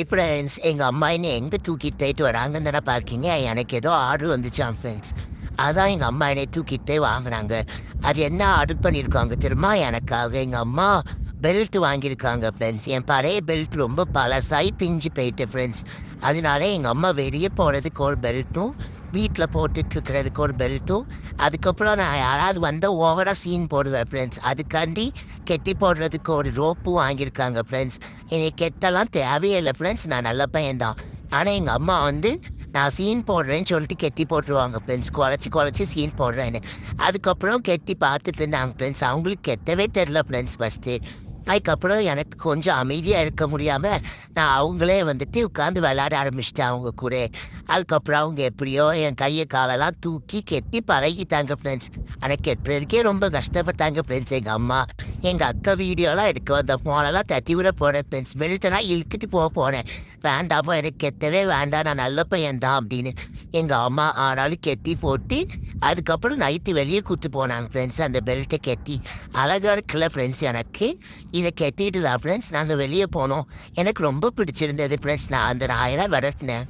Friends எங்கள் அம்மா என்ன எங்கே தூக்கிட்டு போயிட்டு வராங்கன்னு தானே பார்க்கிங்க. எனக்கு ஏதோ ஆர்டர் வந்துச்சான் ஃப்ரெண்ட்ஸ். அதான் எங்கள் அம்மா என்னை தூக்கிட்டு போய் வாங்கினாங்க. அது என்ன ஆர்டர் பண்ணியிருக்காங்க தெரியுமா? எனக்காக எங்கள் அம்மா பெல்ட் வாங்கியிருக்காங்க ஃப்ரெண்ட்ஸ். என் பழைய பெல்ட் ரொம்ப பழசாகி பிஞ்சு போயிட்டு ஃப்ரெண்ட்ஸ். அதனால எங்கள் அம்மா வெளியே போகிறதுக்கு ஒரு பெல்ட்டும் வீட்டில் போட்டுட்ருக்கிறதுக்கு ஒரு பெல்ட்டும், அதுக்கப்புறம் நான் யாராவது வந்தால் ஓவராக சீன் போடுவேன் ஃப்ரெண்ட்ஸ். அதுக்காண்டி கெட்டி போடுறதுக்கு ஒரு ரோப்பும் வாங்கியிருக்காங்க ஃப்ரெண்ட்ஸ். என்னை கெட்டெல்லாம் தேவையே இல்லை ஃப்ரெண்ட்ஸ், நான் நல்ல பையன்தான். ஆனால் எங்கள் அம்மா வந்து நான் சீன் போடுறேன்னு சொல்லிட்டு கெட்டி போட்டுருவாங்க ஃப்ரெண்ட்ஸ். குழச்சி சீன் போடுறேன்னு. அதுக்கப்புறம் கெட்டி பார்த்துட்டு இருந்தாங்க ஃப்ரெண்ட்ஸ். அவங்களுக்கு கெட்டவே தெரில ஃப்ரெண்ட்ஸ் ஃபஸ்ட்டு. அதுக்கப்புறம் எனக்கு கொஞ்சம் அமைதியாக இருக்க முடியாமல் நான் அவங்களே வந்துட்டு உட்காந்து விளையாட ஆரம்பிச்சிட்டேன் அவங்க கூட. அதுக்கப்புறம் அவங்க எப்படியோ என் கையை காலெல்லாம் தூக்கி கெட்டி பழகிட்டாங்க ஃப்ரெண்ட்ஸ். ஆனால் கெட்டுறதுக்கே ரொம்ப கஷ்டப்பட்டாங்க ஃப்ரெண்ட்ஸ் எங்கள் அம்மா. எங்கள் அக்கா வீடியோலாம் எடுக்க வந்த ஃபோனெல்லாம் தட்டி விட போனேன் ஃப்ரெண்ட்ஸ். பெல்ட்டெல்லாம் இழுத்துட்டு போனேன். வேண்டாமா, எனக்கு கெட்டவே வேண்டாம், நான் நல்ல பையன்தான் அப்படின்னு எங்கள் அம்மா ஆனாலும் கெட்டி போட்டு அதுக்கப்புறம் நைட்டு வெளியே கூப்பிட்டு போனாங்க ஃப்ரெண்ட்ஸ். அந்த பெல்ட்டை கெட்டி அழகாக இருக்குல்ல ஃப்ரெண்ட்ஸ். எனக்கு இதை கட்டிட்டு தான் ஃப்ரெண்ட்ஸ் நாங்கள் வெளியே போனோம். எனக்கு ரொம்ப பிடிச்சிருந்தது ஃப்ரெண்ட்ஸ். நான் அந்த நாயெல்லாம் விரட்டினேன்.